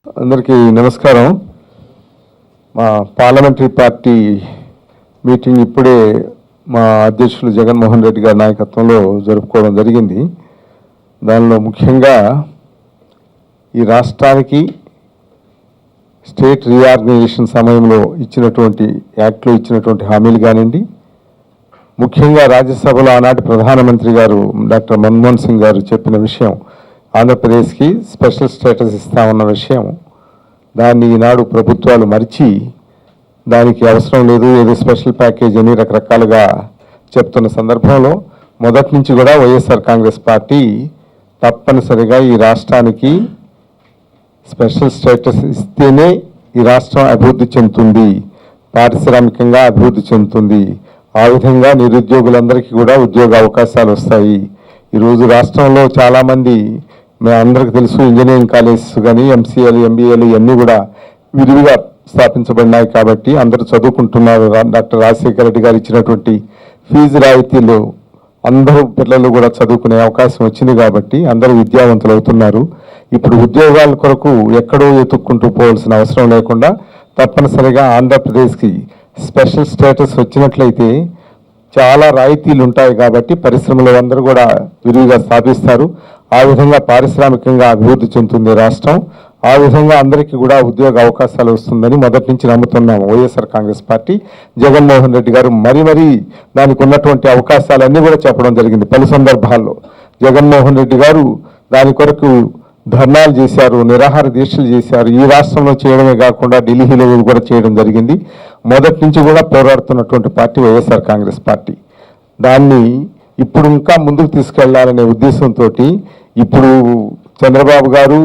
అందరికీ నమస్కారం. మా పార్లమెంటరీ పార్టీ మీటింగ్ ఇప్పుడే మా అధ్యక్షులు జగన్మోహన్ రెడ్డి గారి నాయకత్వంలో జరుపుకోవడం జరిగింది. దానిలో ముఖ్యంగా ఈ రాష్ట్రానికి స్టేట్ రీఆర్గనైజేషన్ సమయంలో ఇచ్చినటువంటి యాక్ట్లో ఇచ్చినటువంటి హామీలు కానివ్వండి, ముఖ్యంగా రాజ్యసభలో ఆనాటి ప్రధానమంత్రి గారు డాక్టర్ మన్మోహన్ సింగ్ గారు చెప్పిన విషయం, ఆంధ్రప్రదేశ్కి స్పెషల్ స్టేటస్ ఇస్తామన్న విషయం, దాన్ని ఈనాడు ప్రభుత్వాలు మరిచి దానికి అవసరం లేదు, ఏదో స్పెషల్ ప్యాకేజ్ అని రకరకాలుగా చెప్తున్న సందర్భంలో మొదటి నుంచి కూడా వైఎస్ఆర్ కాంగ్రెస్ పార్టీ తప్పనిసరిగా ఈ రాష్ట్రానికి స్పెషల్ స్టేటస్ ఇస్తేనే ఈ రాష్ట్రం అభివృద్ధి చెందుతుంది, పారిశ్రామికంగా అభివృద్ధి చెందుతుంది, ఆ విధంగా నిరుద్యోగులందరికీ కూడా ఉద్యోగ అవకాశాలు వస్తాయి. ఈరోజు రాష్ట్రంలో చాలామంది, అందరికీ తెలుసు, ఇంజనీరింగ్ కాలేజెస్ కానీ ఎంసీఏలు ఎంబీఏలు ఇవన్నీ కూడా విరివిగా స్థాపించబడినాయి కాబట్టి అందరూ చదువుకుంటున్నారు. డాక్టర్ రాజశేఖర రెడ్డి గారు ఇచ్చినటువంటి ఫీజు రాయితీలు అందరూ పిల్లలు కూడా చదువుకునే అవకాశం వచ్చింది కాబట్టి అందరూ విద్యావంతులు అవుతున్నారు. ఇప్పుడు ఉద్యోగాల కొరకు ఎక్కడో ఎత్తుక్కుంటూ పోవాల్సిన అవసరం లేకుండా తప్పనిసరిగా ఆంధ్రప్రదేశ్కి స్పెషల్ స్టేటస్ వచ్చినట్లయితే చాలా రాయితీలు ఉంటాయి కాబట్టి పరిశ్రమలు అందరూ కూడా విరివిగా స్థాపిస్తారు. ఆ విధంగా పారిశ్రామికంగా అభివృద్ధి చెందుతుంది రాష్ట్రం. ఆ విధంగా అందరికీ కూడా ఉద్యోగ అవకాశాలు వస్తుందని మొదటి నుంచి నమ్ముతున్నాము వైఎస్ఆర్ కాంగ్రెస్ పార్టీ. జగన్మోహన్ రెడ్డి గారు మరీ దానికి ఉన్నటువంటి అవకాశాలన్నీ కూడా చెప్పడం జరిగింది. పలు సందర్భాల్లో జగన్మోహన్ రెడ్డి గారు దాని కొరకు ధర్నాలు చేశారు, నిరాహార దీక్షలు చేశారు. ఈ రాష్ట్రంలో చేయడమే కాకుండా ఢిల్లీలో కూడా చేయడం జరిగింది. మొదటి నుంచి కూడా పోరాడుతున్నటువంటి పార్టీ వైఎస్ఆర్ కాంగ్రెస్ పార్టీ. దాన్ని ఇప్పుడు ఇంకా ముందుకు తీసుకెళ్లాలనే ఉద్దేశంతో ఇప్పుడు చంద్రబాబు గారు,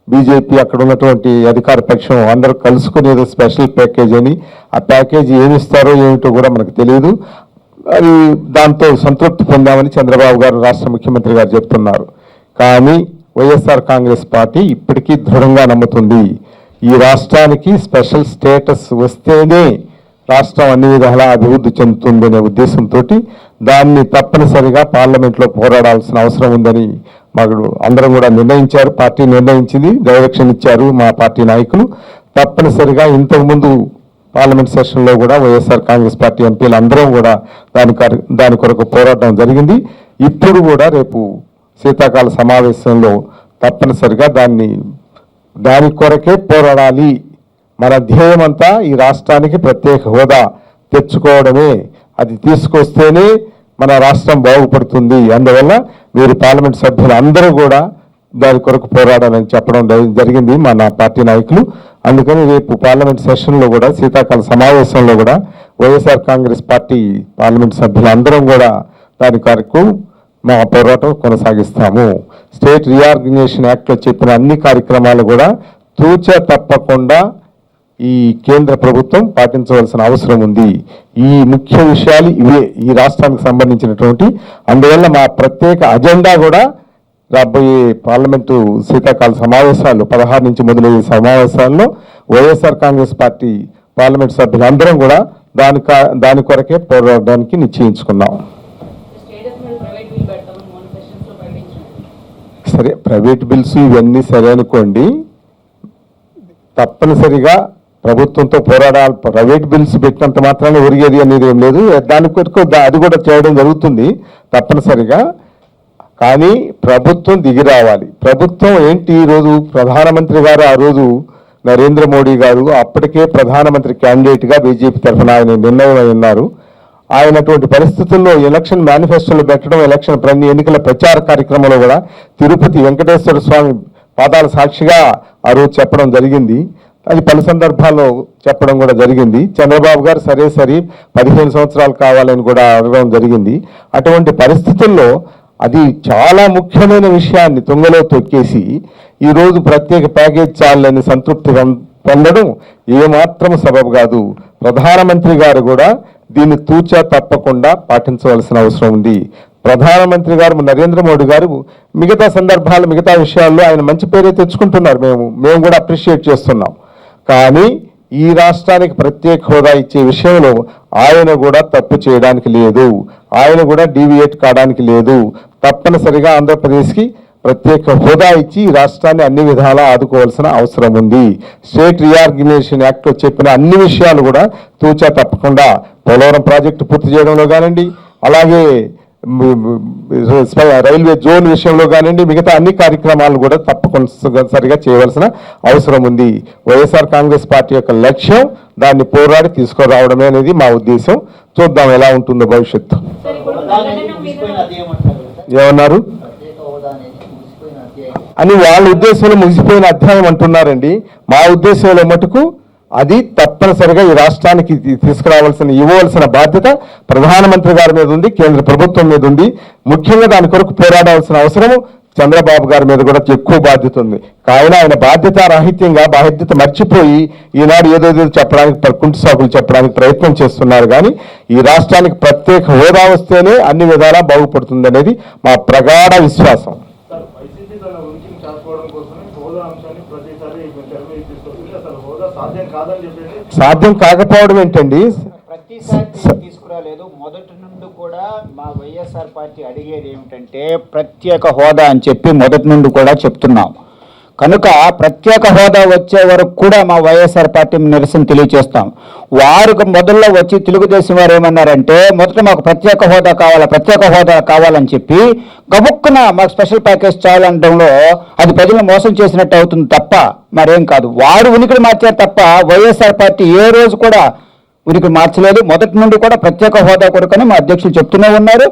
బీజేపీ, అక్కడ ఉన్నటువంటి అధికార పక్షం అందరూ కలుసుకుని ఏదో స్పెషల్ ప్యాకేజ్ అని, ఆ ప్యాకేజీ ఏమి ఇస్తారో ఏమిటో కూడా మనకు తెలియదు. అది దాంతో సంతృప్తి పొందామని చంద్రబాబు గారు రాష్ట్ర ముఖ్యమంత్రి గారు చెప్తున్నారు. కానీ వైఎస్ఆర్ కాంగ్రెస్ పార్టీ ఇప్పటికీ దృఢంగా నమ్ముతుంది, ఈ రాష్ట్రానికి స్పెషల్ స్టేటస్ వస్తేనే రాష్ట్రం అన్ని విధాలా అభివృద్ధి చెందుతుందనే ఉద్దేశంతో దాన్ని తప్పనిసరిగా పార్లమెంట్లో పోరాడాల్సిన అవసరం ఉందని మాకు అందరం కూడా నిర్ణయించారు. పార్టీ నిర్ణయించింది, డైరెక్షన్ ఇచ్చారు మా పార్టీ నాయకులు. తప్పనిసరిగా ఇంతకుముందు పార్లమెంట్ సెషన్లో కూడా వైఎస్ఆర్ కాంగ్రెస్ పార్టీ ఎంపీలు అందరం కూడా దాని కొరకు పోరాటం జరిగింది. ఇప్పుడు కూడా రేపు శీతాకాల సమావేశంలో తప్పనిసరిగా దాని కొరకే పోరాడాలి. మన ధ్యేయం అంతా ఈ రాష్ట్రానికి ప్రత్యేక హోదా తెచ్చుకోవడమే. అది తీసుకొస్తేనే మన రాష్ట్రం బాగుపడుతుంది. అందువల్ల మీరు పార్లమెంట్ సభ్యులు అందరూ కూడా దాని కొరకు పోరాడాలని చెప్పడం జరిగింది నా పార్టీ నాయకులు. అందుకని రేపు పార్లమెంట్ సెషన్లో కూడా శీతాకాల సమావేశంలో కూడా వైఎస్ఆర్ కాంగ్రెస్ పార్టీ పార్లమెంట్ సభ్యులు అందరం కూడా దాని కొరకు మా పోరాటం కొనసాగిస్తాము. స్టేట్ రీఆర్గనైజేషన్ యాక్ట్లో చెప్పిన అన్ని కార్యక్రమాలు కూడా తూచా తప్పకుండా ఈ కేంద్ర ప్రభుత్వం పాటించవలసిన అవసరం ఉంది. ఈ ముఖ్య విషయాలు ఇవే ఈ రాష్ట్రానికి సంబంధించినటువంటి. అందువల్ల మా ప్రత్యేక అజెండా కూడా రాబోయే పార్లమెంటు శీతాకాల సమావేశాలు 16 నుంచి మొదలయ్యే సమావేశాల్లో వైఎస్ఆర్ కాంగ్రెస్ పార్టీ పార్లమెంట్ సభ్యులందరం కూడా దాని కొరకే పోరాడడానికి నిశ్చయించుకున్నాం. సరే, ప్రైవేట్ బిల్స్ ఇవన్నీ సరే అనుకోండి, తప్పనిసరిగా ప్రభుత్వంతో పోరాడాలి. ప్రైవేట్ బిల్స్ పెట్టినంత మాత్రాన్ని ఒరిగేది అనేది ఏం లేదు. దాని కొరకు అది కూడా చేయడం జరుగుతుంది తప్పనిసరిగా. కానీ ప్రభుత్వం దిగి రావాలి. ప్రభుత్వం ఏంటి, ఈరోజు ప్రధానమంత్రి గారు, ఆ రోజు నరేంద్ర మోడీ గారు అప్పటికే ప్రధానమంత్రి క్యాండిడేట్గా బీజేపీ తరఫున ఆయన నిర్ణయం అయి ఉన్నారు. ఆయనటువంటి పరిస్థితుల్లో ఎలక్షన్ మేనిఫెస్టోలో పెట్టడం, ఎన్నికల ప్రచార కార్యక్రమంలో కూడా తిరుపతి వెంకటేశ్వర స్వామి పాదాల సాక్షిగా ఆ రోజు చెప్పడం జరిగింది. అది పలు సందర్భాల్లో చెప్పడం కూడా జరిగింది. చంద్రబాబు గారు సరే 15 సంవత్సరాలు కావాలని కూడా అడగడం జరిగింది. అటువంటి పరిస్థితుల్లో అది చాలా ముఖ్యమైన విషయాన్ని తుంగలో తొక్కేసి ఈరోజు ప్రత్యేక ప్యాకేజ్ చాలని సంతృప్తి పొందడం ఏమాత్రం సబబు కాదు. ప్రధానమంత్రి గారు కూడా దీన్ని తూచా తప్పకుండా పాటించవలసిన అవసరం ఉంది. ప్రధానమంత్రి గారు నరేంద్ర మోడీ గారు మిగతా సందర్భాలు, మిగతా విషయాల్లో ఆయన మంచి పేరే తెచ్చుకుంటున్నారు. మేము కూడా అప్రిషియేట్ చేస్తున్నాం. కానీ ఈ రాష్ట్రానికి ప్రత్యేక హోదా ఇచ్చే విషయంలో ఆయన కూడా తప్పు చేయడానికి లేదు, ఆయన కూడా డీవియేట్ కావడానికి లేదు. తప్పనిసరిగా ఆంధ్రప్రదేశ్కి ప్రత్యేక హోదా ఇచ్చి ఈ రాష్ట్రాన్ని అన్ని విధాలా ఆదుకోవాల్సిన అవసరం ఉంది. స్టేట్ రీఆర్గనైజేషన్ యాక్ట్లో చెప్పిన అన్ని విషయాలు కూడా తూచా తప్పకుండా పోలవరం ప్రాజెక్టు పూర్తి చేయడంలో కానివ్వండి, అలాగే రైల్వే జోన్ విషయంలో కానివ్వండి, మిగతా అన్ని కార్యక్రమాలు కూడా తప్పనిసరిగా చేయవలసిన అవసరం ఉంది. వైఎస్ఆర్ కాంగ్రెస్ పార్టీ యొక్క లక్ష్యం దాన్ని పోరాడి తీసుకురావడమే అనేది మా ఉద్దేశం. చూద్దాం ఎలా ఉంటుందో భవిష్యత్తు. ఏమన్నారు అని వాళ్ళ ఉద్దేశంలో ముగిసిపోయిన అధ్యాయం అంటున్నారండి. మా ఉద్దేశంలో మటుకు అది తప్పనిసరిగా ఈ రాష్ట్రానికి ఇవ్వవలసిన బాధ్యత ప్రధానమంత్రి గారి మీద ఉంది, కేంద్ర ప్రభుత్వం మీద ఉంది. ముఖ్యంగా దాని కొరకు పోరాడాల్సిన అవసరం చంద్రబాబు గారి మీద కూడా ఎక్కువ బాధ్యత ఉంది. కానీ ఆయన బాధ్యత మర్చిపోయి ఈనాడు ఏదో చెప్పడానికి కుంటి సాకులు చెప్పడానికి ప్రయత్నం చేస్తున్నారు. కానీ ఈ రాష్ట్రానికి ప్రత్యేక హోదా వస్తేనే అన్ని విధాలా బాగుపడుతుంది అనేది మా ప్రగాఢ విశ్వాసం. సాధ్యం కాకపోవడం ఏంటండి? తీసుకురాలేదు. మొదటి నుండి కూడా మా వైఎస్ఆర్ పార్టీ అడిగేది ఏమిటంటే ప్రత్యేక హోదా అని చెప్పి మొదటి నుండి కూడా చెప్తున్నాం. కనుక ప్రత్యేక హోదా వచ్చే వరకు కూడా మా వైఎస్ఆర్ పార్టీ నిరసన తెలియజేస్తాం. వారు మొదల్లో వచ్చి తెలుగుదేశం వారు ఏమన్నారంటే మొదట మాకు ప్రత్యేక హోదా కావాలని చెప్పి గబుక్కున మాకు స్పెషల్ ప్యాకేజ్ చాలనడంలో అది ప్రజలను మోసం చేసినట్టు అవుతుంది తప్ప మరేం కాదు. వారు ఉనికిని మార్చారు తప్ప వైఎస్ఆర్ పార్టీ ఏ రోజు కూడా ఉనికి మార్చలేదు. మొదటి నుండి కూడా ప్రత్యేక హోదా కొరకని మా అధ్యక్షులు చెప్తూనే ఉన్నారు.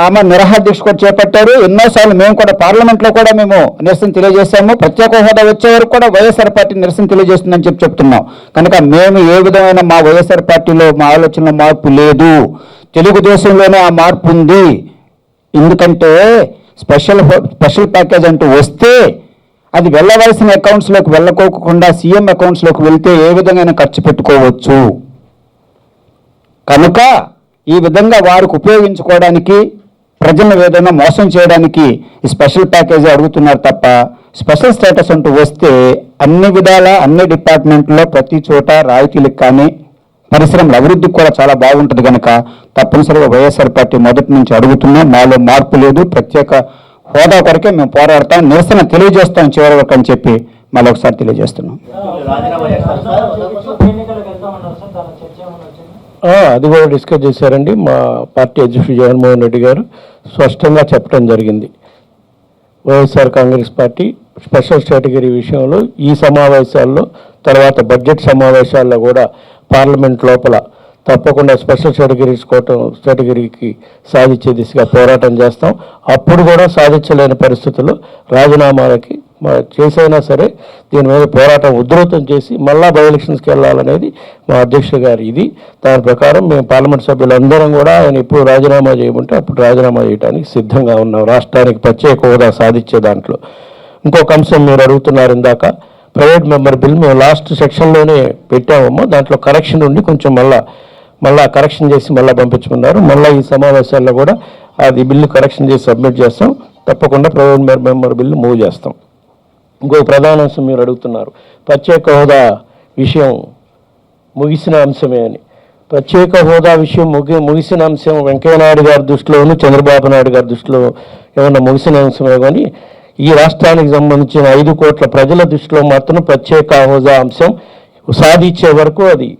ఆమె నిరాహార దీక్ష కూడా చేపట్టారు. ఎన్నోసార్లు మేము కూడా పార్లమెంట్లో కూడా మేము నిరసన తెలియజేశాము. ప్రత్యేక హోదా వచ్చే వరకు కూడా వైఎస్ఆర్ పార్టీ నిరసన తెలియజేస్తుందని చెప్తున్నాం. కనుక మేము ఏ విధమైన మా వైఎస్ఆర్ పార్టీలో మా ఆలోచనలో మార్పు లేదు. తెలుగుదేశంలోనే ఆ మార్పు ఉంది. ఎందుకంటే స్పెషల్ ప్యాకేజ్ అంటూ వస్తే అది వెళ్ళవలసిన అకౌంట్స్లోకి వెళ్ళకోకుండా సీఎం అకౌంట్స్లోకి వెళ్తే ఏ విధంగా ఖర్చు పెట్టుకోవచ్చు. కనుక ఈ విధంగా వారికి ఉపయోగించుకోవడానికి ప్రజలను ఏదైనా మోసం చేయడానికి ఈ స్పెషల్ ప్యాకేజీ అడుగుతున్నారు తప్ప స్పెషల్ స్టేటస్ అంటూ వస్తే అన్ని విధాల అన్ని డిపార్ట్మెంట్లో ప్రతి చోట రాయితీలకు కానీ పరిశ్రమల అభివృద్ధికి కూడా చాలా బాగుంటుంది. కనుక తప్పనిసరిగా వైఎస్ఆర్ పార్టీ మొదటి నుంచి అడుగుతున్నాం. మాలో మార్పు లేదు. ప్రత్యేక హోదా కొరకే మేము పోరాడతాం, నిరసన తెలియజేస్తాం చివరి వరకు అని చెప్పి మళ్ళీ ఒకసారి తెలియజేస్తున్నాం. అది కూడా డిస్కస్ చేశారండి. మా పార్టీ అధ్యక్షుడు జగన్మోహన్ రెడ్డి గారు స్పష్టంగా చెప్పడం జరిగింది. YSR Congress party special category విషయంలో ఈ సమావేశాల్లో తర్వాత బడ్జెట్ సమావేశాల్లో కూడా పార్లమెంట్ లోపల తప్పకుండా స్పెషల్ కేటగిరీకి సాధించే దిశగా పోరాటం చేస్తాం. అప్పుడు కూడా సాధించలేని పరిస్థితుల్లో రాజీనామాలకి చేసైనా సరే దీని మీద పోరాటం ఉధృతం చేసి మళ్ళా బై ఎలక్షన్స్కి వెళ్ళాలనేది మా అధ్యక్షుడు గారు ఇది. దాని ప్రకారం మేము పార్లమెంట్ సభ్యులందరం కూడా ఆయన ఎప్పుడు రాజీనామా చేయమంటే అప్పుడు రాజీనామా చేయడానికి సిద్ధంగా ఉన్నాం. రాష్ట్రానికి ప్రత్యేక హోదా సాధించే దాంట్లో ఇంకొక అంశం మీరు అడుగుతున్నారు ఇందాక, ప్రైవేట్ మెంబర్ బిల్ మేము లాస్ట్ సెక్షన్లోనే పెట్టామమ్మా. దాంట్లో కరెక్షన్ ఉండి కొంచెం మళ్ళా కరెక్షన్ చేసి మళ్ళీ పంపించుకున్నారు. మళ్ళీ ఈ సమావేశాల్లో కూడా అది బిల్లు కరెక్షన్ చేసి సబ్మిట్ చేస్తాం. తప్పకుండా ప్రైవేట్ మెంబర్ బిల్లు మూవ్ చేస్తాం. ఇంకో ప్రధాన అంశం మీరు అడుగుతున్నారు, ప్రత్యేక హోదా విషయం ముగిసిన అంశమే అని. ప్రత్యేక హోదా విషయం ముగిసిన అంశం వెంకయ్యనాయుడు గారి దృష్టిలోను చంద్రబాబు నాయుడు గారి దృష్టిలో ఏమన్నా ముగిసిన అంశమే కానీ ఈ రాష్ట్రానికి సంబంధించిన 5 కోట్ల ప్రజల దృష్టిలో మాత్రం ప్రత్యేక హోదా అంశం సాధించే వరకు అది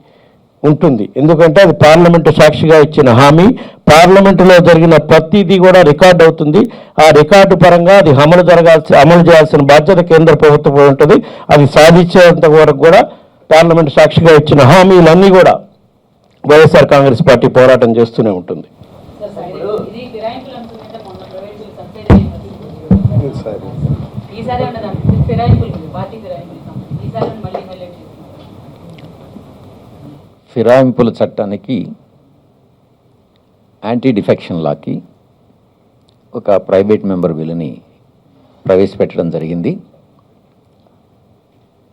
ఉంటుంది. ఎందుకంటే అది పార్లమెంటు సాక్షిగా ఇచ్చిన హామీ. పార్లమెంటులో జరిగిన ప్రతిదీ కూడా రికార్డు అవుతుంది. ఆ రికార్డు పరంగా అది అమలు చేయాల్సిన బాధ్యత కేంద్ర ప్రభుత్వం ఉంటుంది. అది సాధించేంత వరకు కూడా పార్లమెంటు సాక్షిగా ఇచ్చిన హామీలన్నీ కూడా వైఎస్ఆర్ కాంగ్రెస్ పార్టీ పోరాటం చేస్తూనే ఉంటుంది. ఫిరాయింపుల చట్టానికి యాంటీ డిఫెక్షన్ లాకి ఒక ప్రైవేట్ మెంబర్ బిల్లుని ప్రవేశపెట్టడం జరిగింది.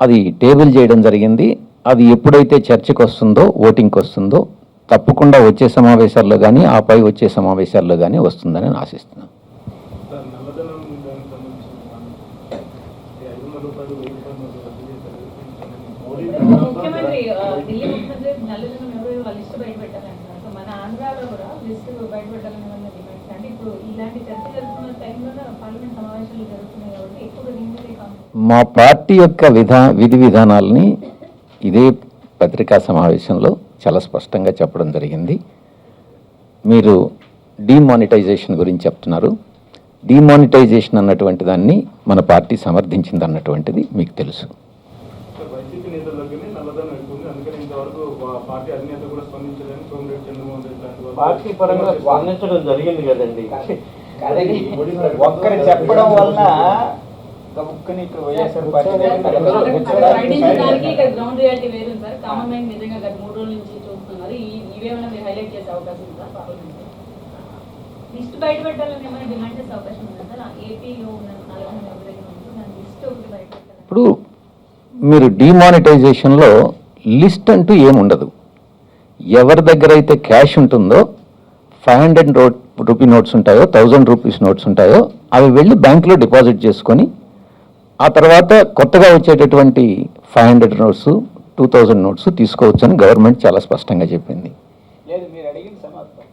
అది టేబుల్ చేయడం జరిగింది. అది ఎప్పుడైతే చర్చకు వస్తుందో ఓటింగ్కి వస్తుందో తప్పకుండా వచ్చే సమావేశాల్లో కానీ ఆపై వచ్చే సమావేశాల్లో కానీ వస్తుందని నేను ఆశిస్తున్నాను. ముఖ్యమంత్రి ఢిల్లీ ముఖ్యమంత్రి నల్లధనం ఎవరు లిస్టు బయటపెట్టాలంటున్నారు. సో మన ఆంధ్రాలో కూడా లిస్టు బయటపెట్టాలని డిమాండ్స్ అంటే ఇప్పుడు ఇలాంటి చర్చ జరుగుతున్న టైంలో పార్లమెంట్ సమావేశాలు జరుగుతున్నాయి కాబట్టి ఎక్కువగా దీని మీదే కాన్సెప్ట్. మా పార్టీ యొక్క విధి విధానాలని ఇదే పత్రికా సమావేశంలో చాలా స్పష్టంగా చెప్పడం జరిగింది. మీరు డీమానిటైజేషన్ గురించి చెప్తున్నారు. డీమానిటైజేషన్ అన్నటువంటి దాన్ని మన పార్టీ సమర్థించింది అన్నటువంటిది మీకు తెలుసు. వైసీపీ నేతల్లోకి నల్లధనం ఎక్కువ ఉంది, అందుకని ఇంతవరకు పార్టీ అధినేత కూడా స్పందించలేని సోమిరెడ్డి చంద్రమోహన్ రెడ్డి లాంటి వాళ్ళు పార్టీ పరంగా స్పందించడం జరిగింది కదండి. ఒక్కరు చెప్పడం వలన గబుక్కుని ఇక్కడ వైఎస్ఆర్ పార్టీ ఖండించడానికి ఇక్కడ గ్రౌండ్ రియాలిటీ వేరు సార్. కామన్ మ్యాన్ నిజంగా గత 3 రోజుల నుంచి చూస్తున్నారు. ఇవేమైనా మీరు హైలైట్ చేసే అవకాశం ఉందా పార్లమెంట్? లిస్ట్ బయట పెట్టాలని ఏమైనా డిమాండ్ చేసే అవకాశం ఉందా సార్? ఏపీలో ఉన్న 4 మంది ఎవరైనా ఉంటూ దాని లిస్ట్ ఒకటి బయట పెట్టాలి. ఇప్పుడు మీరు డీమానిటైజేషన్లో లిస్ట్ అంటూ ఏముండదు. ఎవరి దగ్గర అయితే క్యాష్ ఉంటుందో 500 రూపీ నోట్స్ ఉంటాయో 1000 రూపీస్ నోట్స్ ఉంటాయో అవి వెళ్ళి బ్యాంకులో డిపాజిట్ చేసుకొని ఆ తర్వాత కొత్తగా వచ్చేటటువంటి 500 నోట్స్ 2000 నోట్స్ తీసుకోవచ్చని గవర్నమెంట్ చాలా స్పష్టంగా చెప్పింది. లేదు, మీరు అడిగిన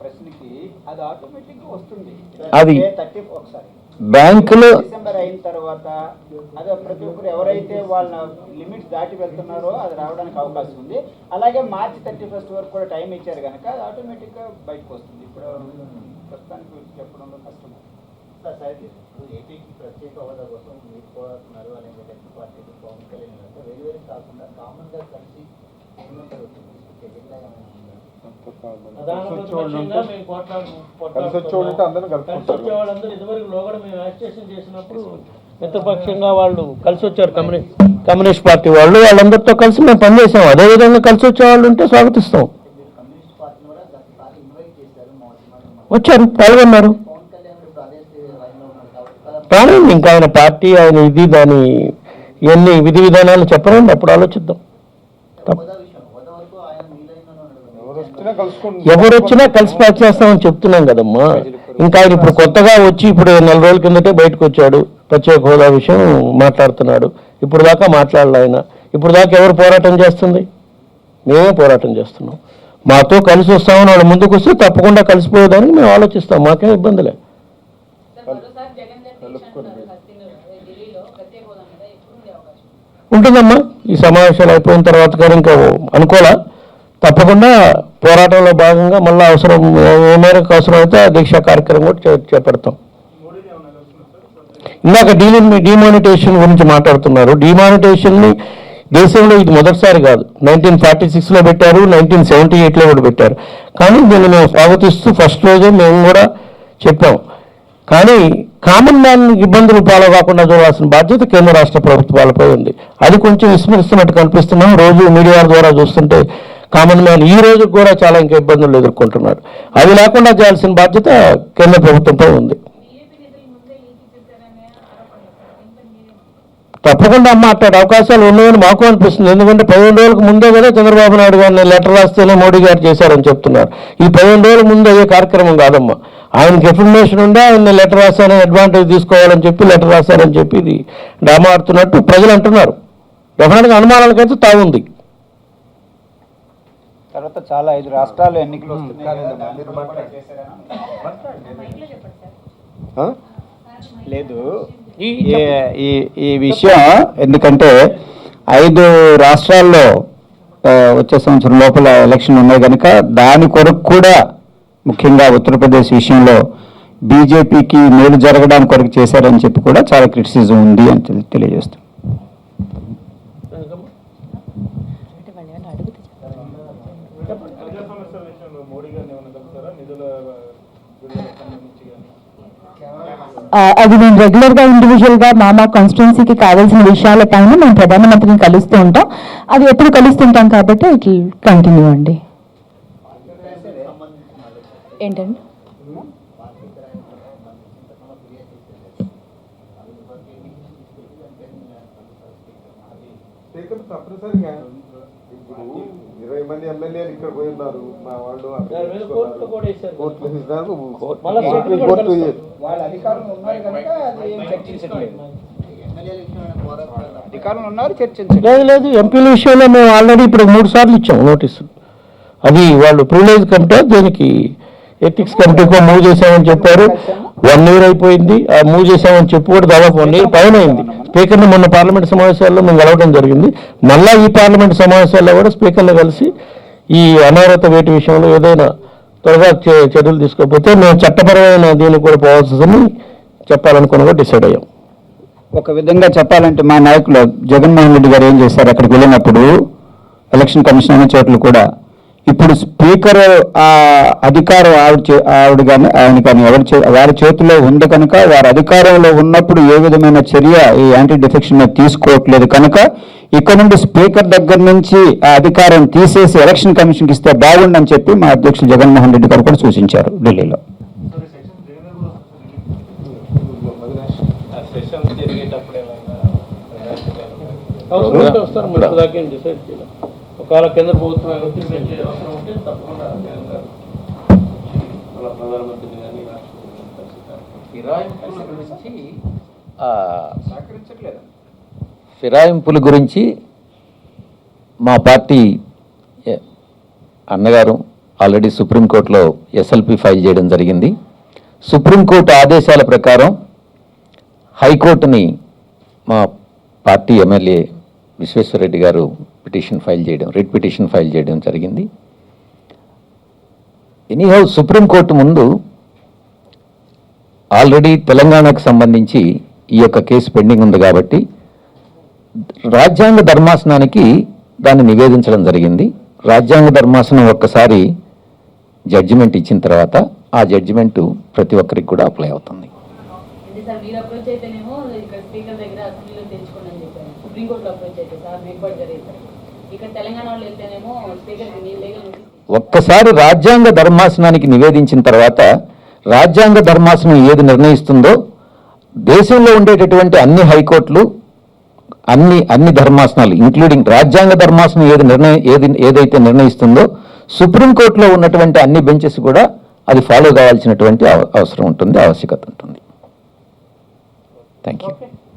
ప్రశ్నకి అది ఆటోమేటిక్గా వస్తుంది. అది 30 ఒకసారి బ్యాంకులో డిసెంబర్ అయిన తర్వాత అదే ప్రతి ఒక్కరు ఎవరైతే వాళ్ళ లిమిట్స్ దాటి వెళ్తున్నారో అది రావడానికి అవకాశం ఉంది. అలాగే మార్చి 31 వరకు కూడా టైం ఇచ్చారు కనుక అది ఆటోమేటిక్గా బయటకు వస్తుంది. ఇప్పుడు ప్రస్తుతానికి చెప్పడంలో కష్టం. ఏపీకి ప్రత్యేక హోదా కోసం మీరు పోరాడుతున్నారు అలాగే లెఫ్ట్ పార్టీలు పవన్ కళ్యాణ్ అంటే వేరు కాకుండా కామన్గా కలిసి వాళ్ళందరూ ఇదివరకు లోగడ మేము యాజిటేషన్ చేసినప్పుడు మిత్రపక్షంగా వాళ్ళు కలిసి వచ్చారు. కమ్యూనిస్ట్ పార్టీ వాళ్ళందరితో కలిసి మేము పనిచేసాం. అదేవిధంగా కలిసి వచ్చే వాళ్ళు ఉంటే స్వాగతిస్తాం. వచ్చారు, పాల్గొన్నారు. రానండి, ఇంకా ఆయన పార్టీ ఆయన ఇది దాని ఇవన్నీ విధి విధానాలు చెప్పరండి, అప్పుడు ఆలోచిద్దాం. ఎవరు వచ్చినా కలిసి పనిచేస్తామని చెప్తున్నాం కదమ్మా. ఇంకా ఆయన ఇప్పుడు కొత్తగా వచ్చి ఇప్పుడు 4 రోజుల కిందటే బయటకు వచ్చాడు, ప్రత్యేక హోదా విషయం మాట్లాడుతున్నాడు. ఇప్పుడు దాకా మాట్లాడాలి ఆయన. ఇప్పుడు దాకా ఎవరు పోరాటం చేస్తుంది? మేమే పోరాటం చేస్తున్నాం. మాతో కలిసి వస్తామని వాళ్ళు ముందుకు వస్తే తప్పకుండా కలిసిపోయేదానికి మేము ఆలోచిస్తాం. మాకేం ఇబ్బందిలే. ఉంటుందమ్మా, ఈ సమావేశాలు అయిపోయిన తర్వాత కానీ ఇంకా అనుకోలే. తప్పకుండా పోరాటంలో భాగంగా మళ్ళీ అవసరం ఏ మేరకు అవసరమైతే దీక్షా కార్యక్రమం కూడా చేపడతాం. ఇందాక డిమానిటేషన్ గురించి మాట్లాడుతున్నారు. డిమానిటేషన్ని దేశంలో ఇది మొదటిసారి కాదు. 1946లో పెట్టారు, 1978లో కూడా పెట్టారు. కానీ దీన్ని మేము స్వాగతిస్తూ ఫస్ట్ రోజే మేము కూడా చెప్పాం. కానీ కామన్ మ్యాన్ ఇబ్బందులు పాల్గొకుండా చూడాల్సిన బాధ్యత కేంద్ర రాష్ట్ర ప్రభుత్వాలపై ఉంది. అది కొంచెం విస్మరిస్తున్నట్టు కనిపిస్తున్నాం. రోజు మీడియా ద్వారా చూస్తుంటే కామన్ మ్యాన్ ఈ రోజు కూడా చాలా ఇంకా ఇబ్బందులు ఎదుర్కొంటున్నారు. అవి లేకుండా చేయాల్సిన బాధ్యత కేంద్ర ప్రభుత్వంపై ఉంది. తప్పకుండా మాట్లాడే అవకాశాలు ఉన్నాయని మాకు అనిపిస్తుంది. ఎందుకంటే 15 రోజులకు ముందే కదా చంద్రబాబు నాయుడు గారిని లెటర్ రాస్తేనే మోడీ గారు చేశారని చెప్తున్నారు. ఈ 15 రోజుల ముందు అయ్యే కార్యక్రమం కాదమ్మా. ఆయనకి ఇన్ఫర్మేషన్ ఉండే ఆయన లెటర్ రాశారని అడ్వాంటేజ్ తీసుకోవాలని చెప్పి లెటర్ రాశారని చెప్పి ఇది డ్రామా ఆడుతున్నట్టు ప్రజలు అంటున్నారు. డెఫినెట్గా అనుమానాలకైతే తాగుంది. తర్వాత చాలా 5 రాష్ట్రాలు ఎన్నికలు వస్తున్నాయి. లేదు ఈ విషయం ఎందుకంటే 5 రాష్ట్రాల్లో వచ్చే సంవత్సరం లోపల ఎలక్షన్ ఉన్నాయి కనుక దాని కొరకు కూడా ముఖ్యంగా ఉత్తరప్రదేశ్ విషయంలో బీజేపీకి మేలు జరగడానికి కొరకు చేశారని చెప్పి కూడా చాలా క్రిటిసిజం ఉంది అని తెలియజేస్తాం. అది మేము రెగ్యులర్గా ఇండివిజువల్గా మా కాన్స్టిట్యున్సీకి కావాల్సిన విషయాలపైన మేము ప్రధానమంత్రిని కలుస్తూ ఉంటాం. అది ఎప్పుడు కలుస్తుంటాం కాబట్టి ఇట్ కంటిన్యూ అండి. ఏంటండి తప్పనిసరిగా ఇప్పుడు 20 మంది ఎమ్మెల్యేలు ఇక్కడ పోయి ఉన్నారు. మా వాళ్ళు వాళ్ళ అధికారంలో ఉన్నారు కనుక అది ఏం చర్చించట్లేదు. అధికారంలో ఉన్నారు, చర్చించలేదు. లేదు ఎంపీల విషయంలో మేము ఆల్రెడీ ఇప్పుడు 3 సార్లు ఇచ్చాము నోటీసు. అది వాళ్ళు ప్రివిలేజ్ కమిటీ దీనికి ఎథిక్స్ కమిటీకి మూవ్ చేశామని చెప్పారు. 1 year అయిపోయింది. ఆ మూవ్ చేశామని చెప్పి కూడా దాదాపు 1 year పైన అయింది. స్పీకర్ని మొన్న పార్లమెంట్ సమావేశాల్లో మేము కలవడం జరిగింది. మళ్ళా ఈ పార్లమెంట్ సమావేశాల్లో కూడా స్పీకర్ని కలిసి ఈ అనర్హత వేటు విషయంలో ఏదైనా త్వరగా చర్యలు తీసుకోకపోతే మేము చట్టపరమైన దీనికి కూడా పోవాల్సిందని చెప్పాలనుకుని కూడా డిసైడ్ అయ్యాం. ఒక విధంగా చెప్పాలంటే మా నాయకులు జగన్మోహన్ రెడ్డి గారు ఏం చేశారు, అక్కడికి వెళ్ళినప్పుడు ఎలక్షన్ కమిషన్ అనే చోట్ల కూడా ఇప్పుడు స్పీకర్ అధికారం ఆవిడ కానీ ఆయన కానీ వారి చేతిలో ఉంది కనుక వారి అధికారంలో ఉన్నప్పుడు ఏ విధమైన చర్య ఈ యాంటీ డిఫెక్షన్ తీసుకోవట్లేదు కనుక ఇక్కడ నుండి స్పీకర్ దగ్గర నుంచి ఆ అధికారం తీసేసి ఎలక్షన్ కమిషన్కి ఇస్తే బాగుండని చెప్పి మా అధ్యక్షులు జగన్మోహన్ రెడ్డి గారు కూడా సూచించారు ఢిల్లీలో. ఒకవేళ కేంద్ర ప్రభుత్వం అవసరం ఉంటే తప్పకుండా ప్రధానమంత్రిని కానీ ఫిరాయింపుల గురించి మా పార్టీ అన్నగారు ఆల్రెడీ సుప్రీంకోర్టులో ఎస్ఎల్పి ఫైల్ చేయడం జరిగింది. సుప్రీంకోర్టు ఆదేశాల ప్రకారం హైకోర్టుని మా పార్టీ ఎమ్మెల్యే విశ్వేశ్వరరెడ్డి గారు రిట్ పిటిషన్ ఫైల్ చేయడం జరిగింది. ఎనీహౌ సుప్రీంకోర్టు ముందు ఆల్రెడీ తెలంగాణకు సంబంధించి ఈ యొక్క కేసు పెండింగ్ ఉంది కాబట్టి రాజ్యాంగ ధర్మాసనానికి దాన్ని నివేదించడం జరిగింది. రాజ్యాంగ ధర్మాసనం ఒక్కసారి జడ్జిమెంట్ ఇచ్చిన తర్వాత ఆ జడ్జిమెంట్ ప్రతి ఒక్కరికి కూడా అప్లై అవుతుంది. అంటే సార్ మీరు అప్రోచ్ అయితేనేమో ఇక్కడ స్పీకర్ దగ్గర అసెంబ్లీలో తెచ్చుకోండి అని చెప్పారు. సుప్రీంకోర్టులో అప్రోచ్ అయితే సార్ మేకపాటి గారు ఇక్కడ తెలంగాణ వాళ్ళు వెళ్తేనేమో స్పీకర్కి మీ లీగల్ నోటీస్ ఒక్కసారి రాజ్యాంగ ధర్మాసనానికి నివేదించిన తర్వాత రాజ్యాంగ ధర్మాసనం ఏది నిర్ణయిస్తుందో దేశంలో ఉండేటటువంటి అన్ని హైకోర్టులు అన్ని ధర్మాసనాలు ఇంక్లూడింగ్ రాజ్యాంగ ధర్మాసనం ఏదైతే నిర్ణయిస్తుందో సుప్రీంకోర్టులో ఉన్నటువంటి అన్ని బెంచెస్ కూడా అది ఫాలో కావాల్సినటువంటి అవసరం ఉంటుంది, ఆవశ్యకత ఉంటుంది. Thank you.